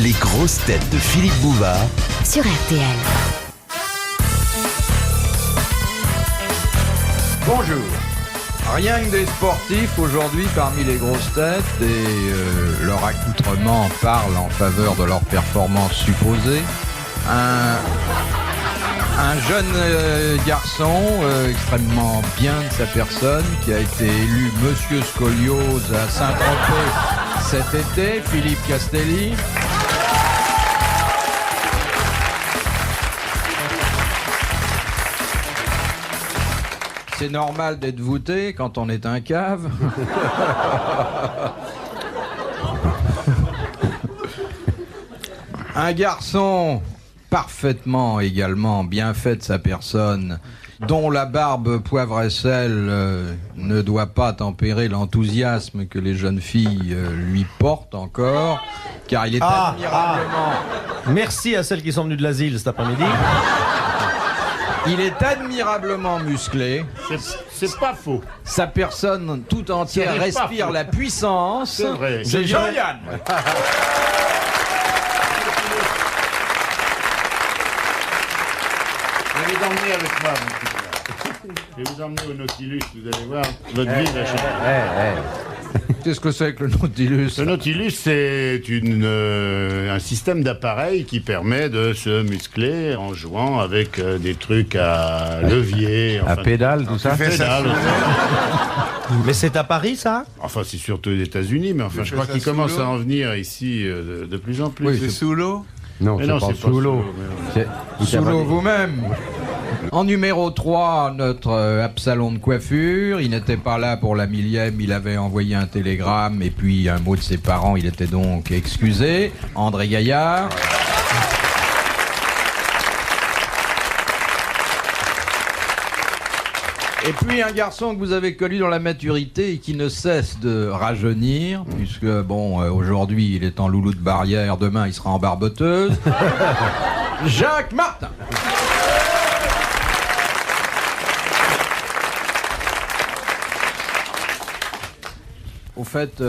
Les grosses têtes de Philippe Bouvard sur RTL. Bonjour. Rien que des sportifs aujourd'hui parmi les grosses têtes et leur accoutrement parle en faveur de leur performance supposée. Un jeune garçon extrêmement bien de sa personne qui a été élu Monsieur Scoliose à Saint-Tropez cet été, Philippe Castelli. C'est normal d'être voûté quand on est un cave. Un garçon parfaitement également bien fait de sa personne, dont la barbe poivre et sel ne doit pas tempérer l'enthousiasme que les jeunes filles lui portent encore, car il est admirablement... Merci à celles qui sont venues de l'asile cet après-midi. Il est admirablement musclé. C'est pas faux. Sa personne tout entière respire la puissance. C'est vrai. C'est Jean-Yann. Je vais vous emmener avec moi, mon petit frère. Je vais vous emmener au Nautilus, vous allez voir. Votre vie va changer. Qu'est-ce que c'est que le Nautilus? Le Nautilus, c'est un système d'appareils qui permet de se muscler en jouant avec des trucs à levier. À pédale, tout ça. Pédale, Mais c'est à Paris, ça? enfin, c'est surtout les États-Unis, mais enfin, je crois qu'ils commencent à en venir ici de plus en plus. Oui, c'est sous l'eau. Non, Mais c'est non, pas c'est pas sous l'eau. Sous l'eau vous-même. En numéro 3, notre Absalon de coiffure. Il n'était pas là pour la 1000e, il avait envoyé un télégramme et puis un mot de ses parents, il était donc excusé. André Gaillard. Et puis un garçon que vous avez connu dans la maturité et qui ne cesse de rajeunir, puisque bon, aujourd'hui il est en loulou de barrière, demain il sera en barboteuse. Jacques Martin. Au fait,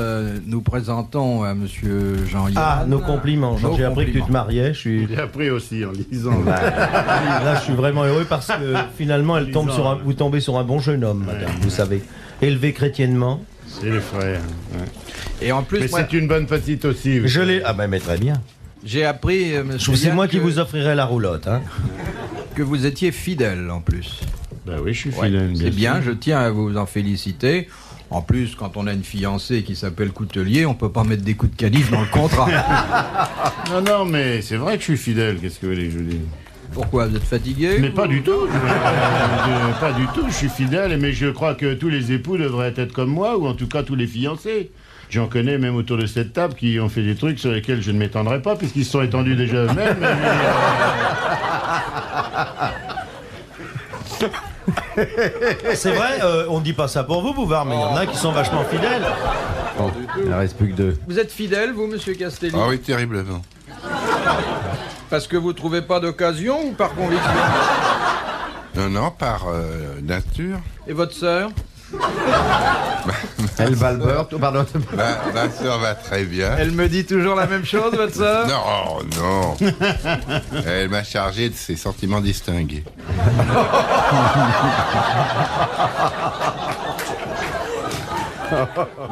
nous présentons à Monsieur Jean-Yann. Ah, nos compliments. Nos J'ai appris que tu te compliments. mariais. Je suis... J'ai appris aussi en lisant. Là, je suis vraiment heureux parce que finalement, vous tombez sur un bon jeune homme, madame, vous savez. Élevé chrétiennement. C'est les frères. Ouais. Et en plus, Mais moi, c'est une bonne petite aussi. vous Je savez. l'ai... Ah ben, mais très bien. j'ai appris, Monsieur C'est Yann, moi qui que, vous offrirai la roulotte, hein. que vous étiez fidèle en plus. Bah oui, je suis Ouais, fidèle. c'est bien, sûr. je tiens à vous en féliciter. En plus, quand on a une fiancée qui s'appelle Coutelier, on peut pas mettre des coups de canif dans le contrat. Non, mais c'est vrai que je suis fidèle. Qu'est-ce que vous voulez que je vous dise? Pourquoi? Vous êtes fatigué? Mais pas du tout. Pas du tout. Je suis fidèle, mais je crois que tous les époux devraient être comme moi, ou en tout cas tous les fiancés. J'en connais même autour de cette table qui ont fait des trucs sur lesquels je ne m'étendrai pas, puisqu'ils se sont étendus déjà eux-mêmes. C'est vrai, on dit pas ça pour vous, Bouvard, mais il y en a qui sont vachement fidèles. Bon, il en reste plus que deux. Vous êtes fidèle, vous, Monsieur Castelli? Ah oui, terriblement. Parce que vous trouvez pas d'occasion ou par conviction? Non, par nature. Et votre sœur? Elle va le beurre, pardon. Ma soeur va très bien. Elle me dit toujours la même chose, votre sœur? Non. Elle m'a chargé de ses sentiments distingués.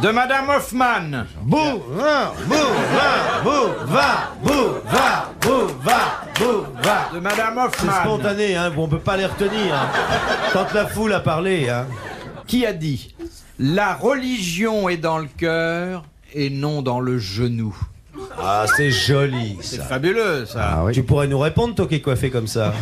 De Madame Hoffman. Bouvard, Bouvard, Bouvard, Bouvard, Bouvard, Bouvard. De Madame C'est Hoffman. spontané, hein, on peut pas les retenir. Hein. Quand la foule a parlé, hein. Qui a dit « La religion est dans le cœur et non dans le genou ». Ah, c'est joli, C'est ça. fabuleux, ça. Ah oui. Tu pourrais nous répondre, toi qui es coiffé comme ça.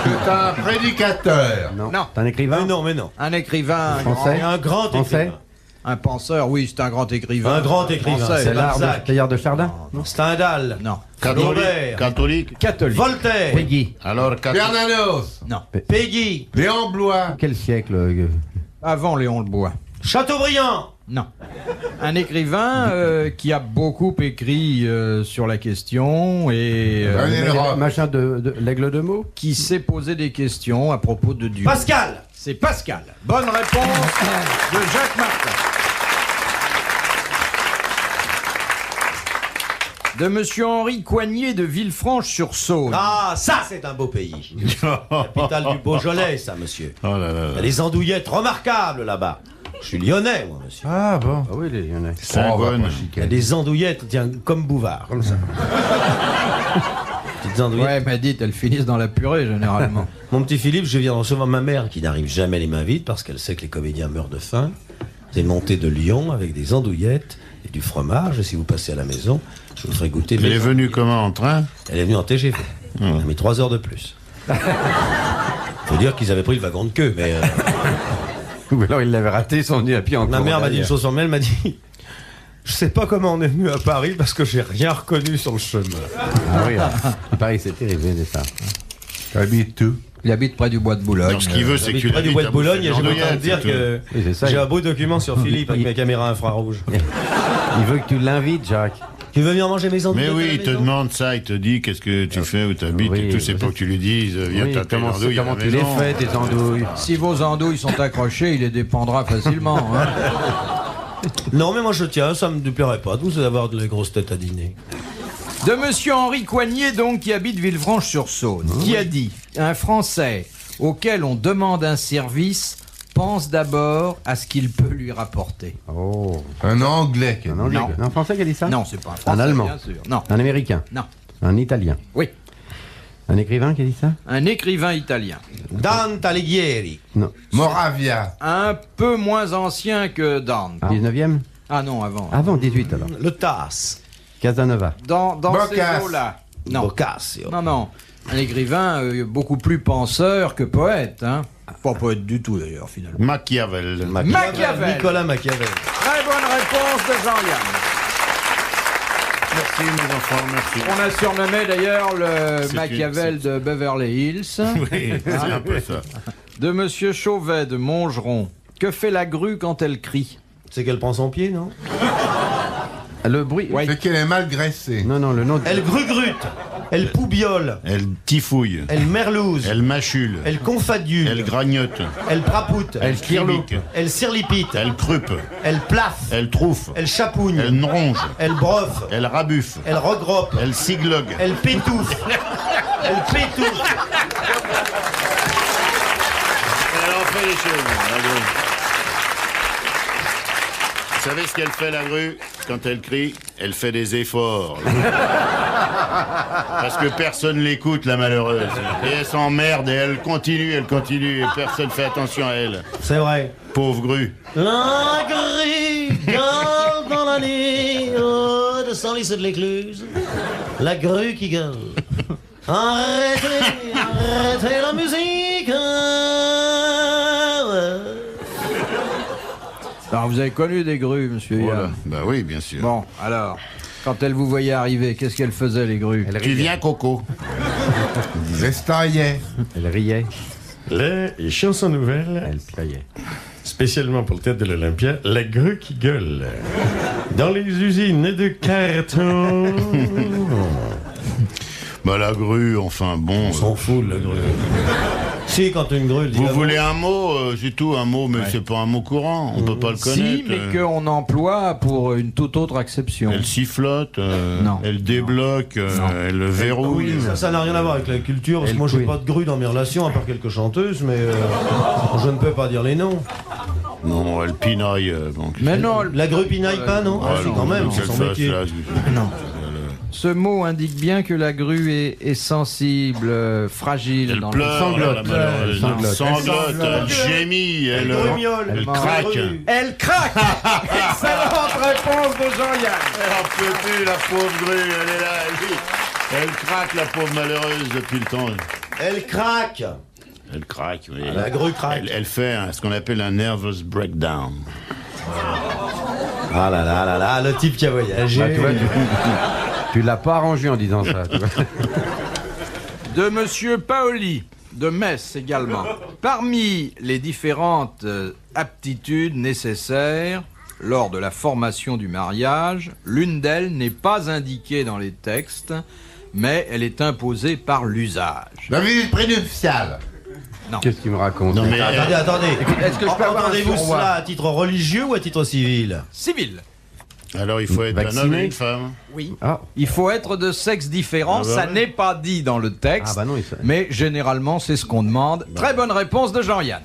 C'est un prédicateur. Non. Non. T'es un écrivain? Mais non. Un écrivain, Français. Un grand Français. écrivain. un penseur, oui, c'est un grand écrivain. Un grand écrivain, Français. c'est L'art de Balzac. Teilhard de Chardin? Stendhal. Non. Robert. Catholique. Catholique. Voltaire. Peggy. Alors, Bernanos. Non. Peggy. Léon Blois. Quel siècle Avant Léon le Bois. Chateaubriand. Non. Un écrivain qui a beaucoup écrit sur la question et René Leroy. Machin de l'aigle de Meaux? qui s'est posé des questions à propos de Dieu. Pascal. C'est Pascal. Bonne réponse de Jacques Martin. De Monsieur Henri Coignet de Villefranche-sur-Saône. Ah, ça, c'est un beau pays. Capitale du Beaujolais, ça, monsieur. Oh là là Il y a là. des andouillettes remarquables là-bas. Je suis lyonnais, moi, monsieur. Ah bon. Ah oui, il y en a. Saint-Gonne. Il y a des andouillettes, tiens, comme Bouvard, comme ça. Petites andouillettes. Ouais, mais dites, elles finissent dans la purée généralement. Mon petit Philippe, je viens de recevoir ma mère qui n'arrive jamais les mains vides parce qu'elle sait que les comédiens meurent de faim. C'est montée de Lyon avec des andouillettes et du fromage. Et si vous passez à la maison, je vous ferai goûter. Elle est venue comment, en train? Elle est venue en TGV. Elle a mis 3 heures de plus. Faut dire qu'ils avaient pris le wagon de queue, mais... Ou alors il l'avait raté, ils sont venus à pied en Ma courant mère m'a dit une derrière. chose sur elle m'a dit... Je sais pas comment on est venu à Paris parce que j'ai rien reconnu sur le chemin. Ah oui, Paris, c'est terrible, c'est ça. T'habites tout. Il habite près du bois de Boulogne. Alors, ce qu'il veut, c'est que tu Près du bois de Boulogne, et j'ai entendu dire que Oui, c'est ça. j'ai un beau document sur Philippe avec mes caméras infrarouges. Il veut que tu l'invites, Jacques. Tu veux venir manger mes andouillettes Mais oui, à la il te maison demande ça, il te dit qu'est-ce que tu fais, où t'habites Oui, et tout. C'est oui. pas que tu lui dises, viens Oui, taper comment l'andouille à la tu les maison. fais, tes andouilles? Si vos andouilles sont accrochées, il les dépendra facilement. Hein. Non, mais moi je tiens, ça me déplairait pas tous d'avoir de la grosse tête à dîner. De Monsieur Henri Coignet, donc, qui habite Villefranche-sur-Saône, qui a dit « Un Français auquel on demande un service pense d'abord à ce qu'il peut lui rapporter. Oh. Un Anglais. Un anglais. Non. Un français qui a dit » ça? Non, c'est pas un Français, Un Allemand. bien sûr. Non, Un américain. non. Un italien. Oui, Un écrivain qui a dit ça? un écrivain italien. Dante Alighieri. Non. Moravia. Un peu moins ancien que Dante. 19e? Ah non, avant. Avant, 18 alors. Le Tasse. Casanova. Dans ces Boccace. eaux-là. Non. Boccaccio. Non, non. Un écrivain beaucoup plus penseur que poète. Hein. Pas poète du tout, d'ailleurs, finalement. Machiavel. Machiavel. Nicolas Machiavel. Très bonne réponse de Jean-Yann. Merci, mes enfants, merci. On a surnommé d'ailleurs le C'est Machiavel de Beverly Hills. Oui, c'est un peu ça. De Monsieur Chauvet de Montgeron. Que fait la grue quand elle crie? C'est qu'elle prend son pied, non? Le bruit. Ouais. C'est qu'elle est mal graissée. Non, non, le nom. Elle grugrute. Elle poubiole. Elle tifouille. Elle merlouze. Elle mâchule. Elle confadule. Elle gragnote. Elle prapoute. Elle kirloque. clinique. Elle sirlipite. Elle crupe. Elle plaffe. Elle trouffe. Elle chapougne. Elle ronge. Elle broffe. Elle rabuffe. Elle regroppe. Elle siglogue. Elle pétouffe. Elle pétouffe. Elle en fait des choses, la grue. Vous savez ce qu'elle fait, la grue? Quand elle crie, elle fait des efforts. Parce que personne l'écoute, la malheureuse. Et elle s'emmerde et elle continue, et personne fait attention à elle. C'est vrai. Pauvre grue. La grue gueule dans la nuit de Senlis de l'Écluse. La grue qui gueule. Arrêtez, arrêtez la musique. Alors, vous avez connu des grues, monsieur Voilà. Yann. Bah oui, bien sûr. Bon, alors, quand elles vous voyaient arriver, qu'est-ce qu'elles faisaient, les grues? Tu viens, Coco? Restaillait. Elle riait. Les chansons nouvelles, Elle piaillait. spécialement pour le théâtre de l'Olympia, la grue qui gueule. Dans les usines de carton. Bah la grue, enfin bon. On s'en fout de la grue. Si, quand une grue dit Vous la voulez un mot, c'est tout, un mot, mais c'est pas un mot courant, on peut pas le connaître. Si, mais qu'on emploie pour une toute autre acception. Elle sifflote, Non. elle débloque, elle verrouille. Ça n'a rien à voir avec la culture, parce que Elle moi j'ai couille. pas de grue dans mes relations, à part quelques chanteuses, mais je ne peux pas dire les noms. Non, elle pinaille. Donc. Mais non, La grue pinaille pas, non? Ah, si, quand même, c'est son métier. non. Ce mot indique bien que la grue est sensible, fragile. Elle dans pleure, sanglote. la malheureuse. Elle sanglote. Elle sanglote, elle gémit, Elle grumiole. elle ment. craque. Elle craque. Excellente réponse de Jean-Yann. Elle en peut plus, la pauvre grue, elle est là, elle craque, la pauvre malheureuse, depuis le temps. Elle craque. Elle craque, oui. La grue craque. Elle fait ce qu'on appelle un nervous breakdown. Ah là là là là, le type qui a voyagé. Bah, tu vois, tu l'as pas arrangé en disant ça. Tu vois. De Monsieur Paoli, de Metz également. Parmi les différentes aptitudes nécessaires lors de la formation du mariage, l'une d'elles n'est pas indiquée dans les textes, mais elle est imposée par l'usage. La visite prénuptiale. Qu'est-ce qu'il me raconte? Non, mais Attendez. Est-ce que je peux avoir un Entendez-vous surroi cela à titre religieux ou à titre civil? Civil. Alors il faut être un homme Vacciné. et une femme. Oui. Ah. Il faut être de sexe différent, Ah bah ça ouais. n'est pas dit dans le texte, Ah bah non, mais généralement c'est ce qu'on demande. Très bonne réponse de Jean-Yann.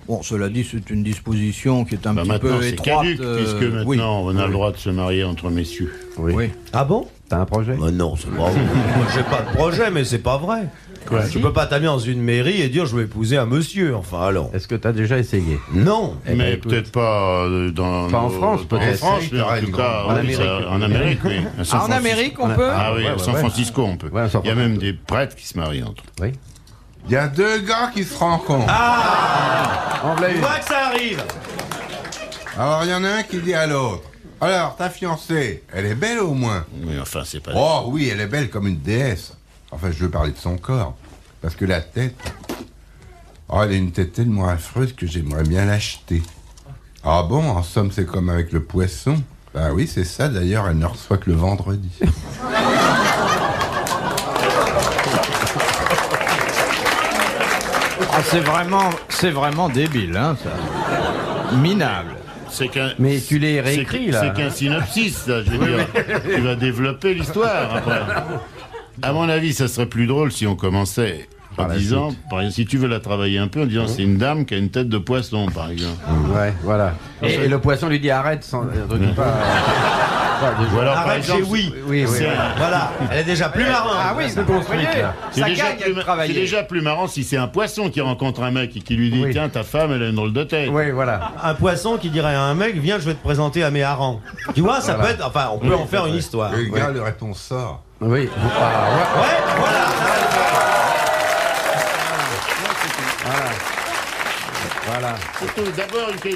Bon, cela dit, c'est une disposition qui est un petit Maintenant peu c'est étroite. caduque, puisque maintenant oui. on a le droit de se marier entre messieurs. Oui. Ah bon? T'as un projet? Non, c'est pas vrai. Moi, j'ai pas de projet, mais c'est pas vrai. Je peux pas t'amener dans une mairie et dire je vais épouser un monsieur. Enfin, alors. Est-ce que t'as déjà essayé? Non. Eh ben, Mais écoute. peut-être pas dans. Pas en France, peut-être. En France, mais en tout cas, En oui, Amérique. en Amérique, oui. À San En Francisco. Amérique, on peut Ah oui, Ouais, à ouais, San ouais. Francisco, on peut. Ouais, à San Il y a Francisco. même des prêtres qui se marient entre eux. Oui. Il y a deux gars qui se rencontrent. On l'a Tu eu. vois que ça arrive. Alors il y en a un qui dit à l'autre. Alors, ta fiancée, elle est belle au moins? Mais enfin, c'est pas. Oh oui, elle est belle comme une déesse. Enfin, je veux parler de son corps. Parce que la tête... Oh, elle a une tête tellement affreuse que j'aimerais bien l'acheter. Ah bon, en somme, c'est comme avec le poisson. Bah oui, c'est ça, d'ailleurs, elle ne reçoit que le vendredi. Ah, c'est vraiment débile, hein, ça. Minable. C'est qu'un. Mais tu l'es réécrit, là. C'est qu'un synopsis, ça, je veux dire. Tu vas développer l'histoire après. À mon avis, ça serait plus drôle si on commençait en Par la disant, suite. par exemple, si tu veux la travailler un peu, en disant c'est une dame qui a une tête de poisson, par exemple. Ouais, voilà. Et le poisson lui dit arrête sans. Ou alors, par Arrête exemple, chez oui. Oui, oui. c'est- Voilà. Elle est déjà plus marrante. Ah oui, vous comprenez. C'est Ça déjà, gagne à plus, c'est travailler. déjà plus marrant si c'est un poisson qui rencontre un mec et qui lui dit Oui. tiens, ta femme, elle a une drôle de tête. Oui, voilà. Un poisson qui dirait à un mec, viens, je vais te présenter à mes harengs. Tu vois, ça peut être. Enfin, on peut en faire une histoire. Le gars, le réponse sort. Oui. Ah, ouais. Ouais, voilà. Voilà.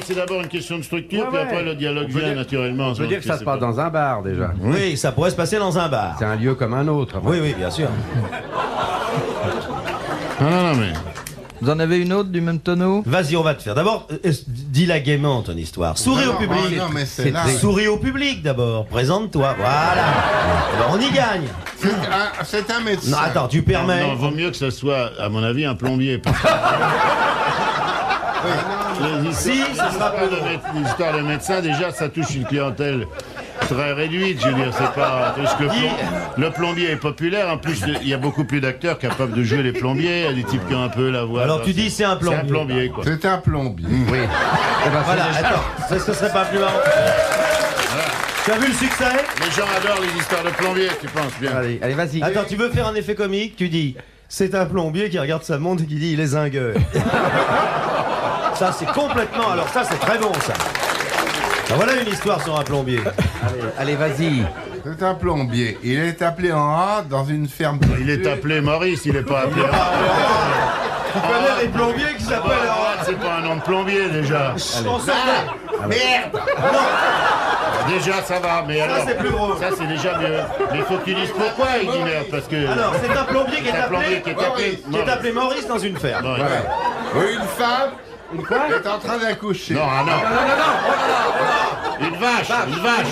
C'est d'abord une question de structure, Ouais, puis ouais. après le dialogue On peut vient dire- naturellement. On peut dire que ça se passe dans un bar déjà. Oui, ça pourrait se passer dans un bar. C'est un lieu comme un autre. Oui, oui, bien sûr. Non, mais. Vous en avez une autre du même tonneau? Vas-y, on va te faire. D'abord, dis-la gaiement ton histoire. Souris au public. Oh, non, mais c'est là. Souris au public d'abord. Présente-toi. Voilà. Alors, on y gagne. C'est un médecin. Non, attends, tu permets. Non, vaut mieux que ce soit, à mon avis, un plombier. Parce que Si, ça sera plus drôle. les histoires de médecins, déjà, ça touche une clientèle très réduite. Je veux dire, c'est pas. Parce que le plombier est populaire. En plus, il y a beaucoup plus d'acteurs capables de jouer les plombiers. Il y a des types qui ont un peu la voix. Alors, tu dis c'est un plombier. C'est un plombier, quoi. C'est un plombier. Oui. Eh ben, Voilà, c'est déjà- attends. Ça, ce serait pas plus marrant. Tu as vu le succès? Les gens adorent les histoires de plombiers, tu penses bien. Allez, allez, vas-y. Attends, tu veux faire un effet comique? Tu dis c'est un plombier qui regarde sa montre et qui dit il est zingueur. Ça, c'est complètement. Alors, ça, c'est très bon, ça. Ben, voilà une histoire sur un plombier. Allez, vas-y. C'est un plombier. Il est appelé en A dans une ferme. Il est appelé Maurice, il est pas appelé. Tu connais les plombiers qui s'appellent. C'est pas un nom de plombier déjà. On s'en Merde. Déjà ça va, mais alors. c'est plus drôle. Ça c'est déjà mieux. Mais faut que tu dises pourquoi il dit merde, parce que. Alors, c'est un plombier qui est c'est un plombier appelé. qui est appelé. Maurice dans une ferme. Ouais. Oui, une femme est en train d'accoucher. Non, ah non. Une vache, une vache.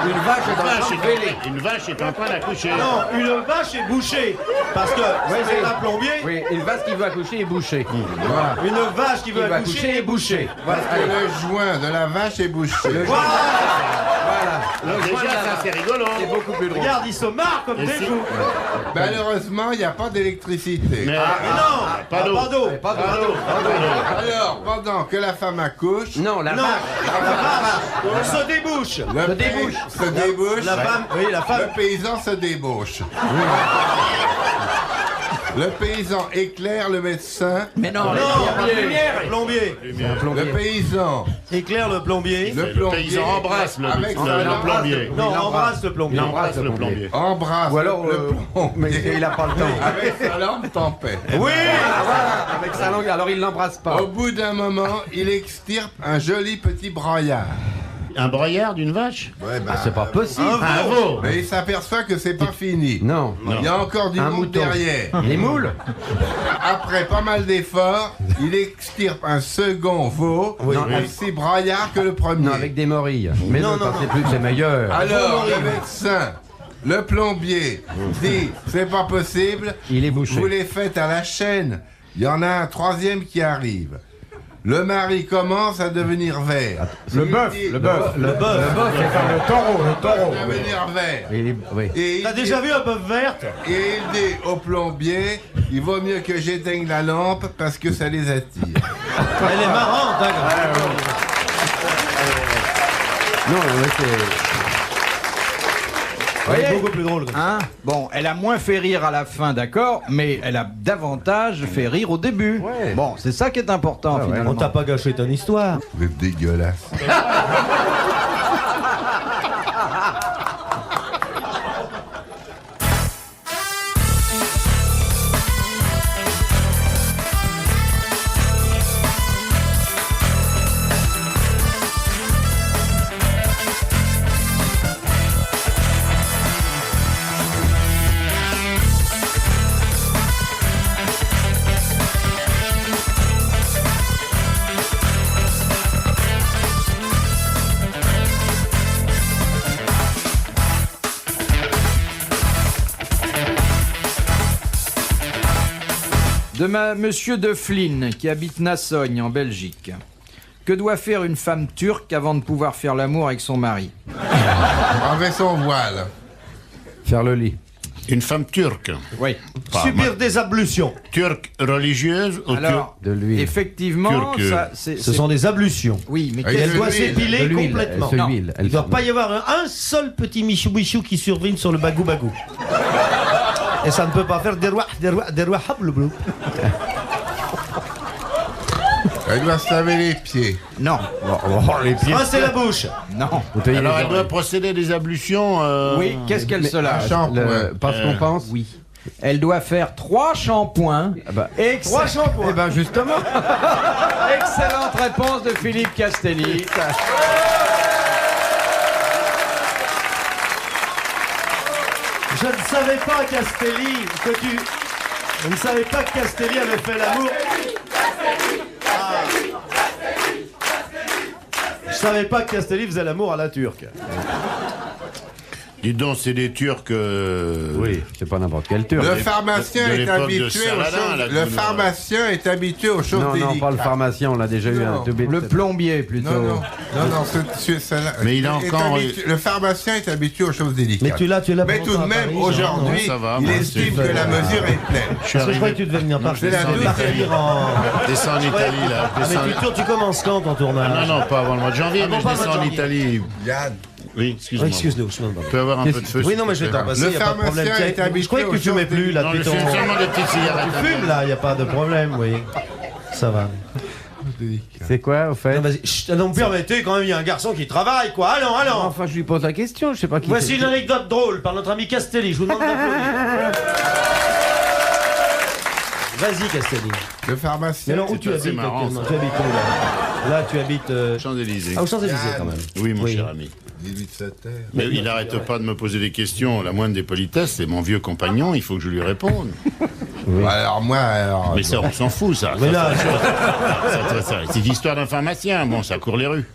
Une vache est en train de vêler. Une vache est en train d'accoucher. Non, une vache est bouchée. Parce que c'est un plombier. Oui, une vache qui veut accoucher est bouchée. Voilà. Une vache qui Qui veut veut accoucher accoucher est bouchée. Voilà. Parce que le joint de la vache est bouché. Voilà. Alors, Le joint de déjà la ça vache. c'est rigolo. C'est beaucoup plus drôle. Regarde, ils se marrent comme Et des si- fous. Malheureusement, il n'y a pas d'électricité. Mais Mais non, pas d'eau. Pas d'eau. Pas de Pas d'eau. Alors, pendant que la femme accouche, Non, la Non, vache. la vache se débouche. le Se débouche. se débouche. La femme, oui, la femme. Le paysan se débauche. Le paysan éclaire le médecin. Mais non, Non, plombier. plombier. Le paysan, Éclaire le plombier. le Le plombier. paysan embrasse le avec le sa plombier. Non, il embrasse le plombier. Il embrasse le plombier. embrasse Ou alors, le plombier mais il a pas le temps. avec sa lampe tempête. Oui. Avec sa langue, alors il l'embrasse pas. Au bout d'un moment, il extirpe un joli petit broyard. Un broyard d'une vache. Ouais, bah, C'est pas possible. Un veau. mais il s'aperçoit que c'est pas fini. Non. Il y a encore du Un monde mouton. derrière. Les moules. Après pas mal d'efforts, il extirpe un second veau, aussi broyard que le premier. Non, avec des morilles. Mais Non, non, non, c'est plus, c'est meilleur. Alors, le médecin, le plombier, dit c'est pas possible, Il est bouché. vous les faites à la chaîne. Il y en a un troisième qui arrive. Le mari commence à devenir vert. Le bœuf, le bœuf, c'est le taureau, le taureau. À devenir vert. Oui. Et T'as déjà vu un bœuf verte? Et il dit au plombier, il vaut mieux que j'éteigne la lampe parce que ça les attire. Elle est marrante, hein, Non, mais c'est... Voyez, beaucoup plus drôle. hein, bon, elle a moins fait rire à la fin, d'accord, mais elle a davantage fait rire au début. Ouais. Bon, c'est ça qui est important, finalement. On t'a pas gâché ton histoire. Vous êtes dégueulasse. De Monsieur De Flynn, qui habite Nassogne, en Belgique. Que doit faire une femme turque avant de pouvoir faire l'amour avec son mari? Enlevez son voile. Faire le lit. Une femme turque. Oui. Subir des ablutions. Turque religieuse ou Alors, De l'huile. effectivement, Turque. ça, Ce sont des ablutions. Oui, mais Ah, quel- il y a Elle doit l'huile. s'épiler De l'huile, complètement. elle se huile. Il ne doit pas y avoir un seul petit michou-michou qui survient sur le bagou-bagou. Et ça ne peut pas faire des rois, habloublou. Elle doit se laver les pieds. Non, les pieds. Ah, c'est la bouche. non. Alors elle doit procéder à des ablutions. Oui, qu'est-ce qu'elle se lave? Shampoing. Parce qu'on pense. Oui. Elle doit faire 3 shampoings. Ah bah, 3 shampoings. eh ben justement. Excellente réponse de Philippe Castelli. Je ne savais pas, Castelli, que tu... Je ne savais pas que Castelli avait fait l'amour. Ah. Je savais pas que Castelli faisait l'amour à la turque. Dis donc, c'est des Turcs. Oui, c'est pas n'importe quel turc. Le pharmacien de est l'époque de habitué aux Saladin, choses. là, Le tout, pharmacien est habitué aux choses Non, délicates. non, pas le pharmacien, on l'a déjà eu Non. un. Le plombier, plutôt. Non, celle-là. Mais il a est encore- le pharmacien est habitué aux choses délicates. Mais tu es là Mais pour tout de longtemps à même, Paris, aujourd'hui, non, ça va, il moi, estime c'est- que la mesure est pleine. Je suis Parce que je croyais arrivé. que tu devais venir Non, je descends en Italie. Italie. Descends en Italie, là. Ah, Descends- mais tu tournes, quand ton tournage? Non, pas avant le mois de janvier, Ah bon, mais je pas descends avant en le mois de Italie. Yann, Oui, Oui, excuse-moi. excuse-nous. Tu peux avoir un peu de feu. Oui, non, mais je vais t'en passer, Le y a pas de problème. pharmacien est Tiens, habitué je croyais que aux tu fumais choses plus, là, Non, je depuis fume ton... seulement des petites cigarettes. Tu fumes, là, il n'y a pas de problème, oui. Ça va. C'est quoi, au fait? Non, vas-y, chut, non, permettez, quand même, il y a un garçon qui travaille, quoi. Allons, allons. Enfin, je lui pose la question, je sais pas qui. Voici c'est. une anecdote drôle par notre ami Castelli. Je vous demande d'applaudir. Vas-y, Castelli. le Mais pharmacien. alors, où c'est tu assez habites marrant, actuellement? ça. Tu habites où, là? Là, tu habites... Champs-Élysées. Ah, aux Champs-Élysées, quand même. Oui, mon Oui. cher ami. 18 Sater. Mais il n'arrête pas de me poser des questions. La moindre des politesses, c'est mon vieux compagnon, il faut que je lui réponde. Alors moi, Mais ça, on s'en fout, ça. Mais là, C'est l'histoire d'un pharmacien. Bon, ça court les rues.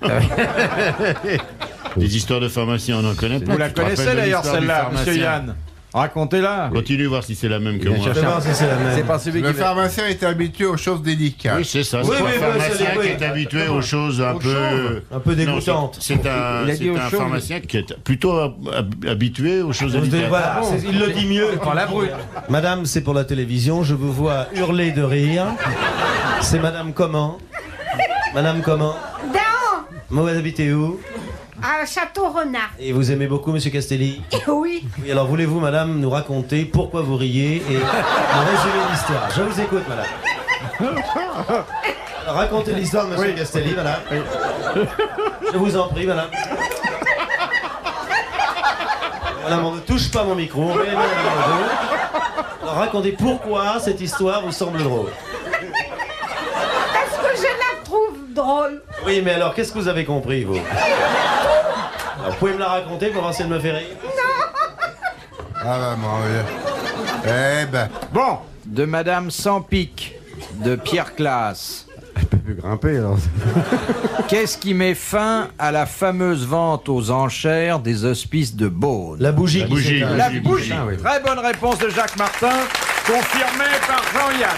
Les histoires de pharmaciens, on n'en connaît pas. Vous la Tu te rappelles connaissez de d'ailleurs l'histoire du celle-là, monsieur pharmacien Yann. Racontez-la. Continue, voir si c'est la même que Il a moi. cherché je vais voir si c'est la même. C'est pas celui le qui. pharmacien est habitué aux choses délicates. Oui, c'est ça. Oui, C'est oui, un oui, pharmacien c'est- oui. qui est habitué aux choses un peu... un peu dégoûtantes. Non, c'est un, Il a dit c'est aux un choses- pharmacien qui est plutôt habitué aux choses délicates. Voilà, il le dit mieux. Quand la brute. Madame, c'est pour la télévision, je vous vois hurler de rire. C'est madame comment? Madame comment? Non, Vous habitez où? à Château-Renard. Et vous aimez beaucoup, monsieur Castelli? Oui. Oui, alors voulez-vous, madame, nous raconter pourquoi vous riez et nous résumer l'histoire? Je vous écoute, madame. Alors, racontez l'histoire de monsieur Castelli, madame. Je vous en prie, madame. Madame, on ne touche pas mon micro, on met les mains dans le dos. Alors, racontez pourquoi cette histoire vous semble drôle. Parce que je la trouve drôle. Oui, mais alors, qu'est-ce que vous avez compris, vous? Alors, vous pouvez me la raconter pour voir si elle me fait rire? Ah bah mon Dieu. Eh ben, Bon, de Madame Sampic, de Pierre Classe. Je peux plus grimper alors. Qu'est-ce qui met fin à la fameuse vente aux enchères des hospices de Beaune? La bougie. La qui bougie. s'éteint. La bougie. bougie. Ah oui. Très bonne réponse de Jacques Martin, confirmée par Jean-Yann.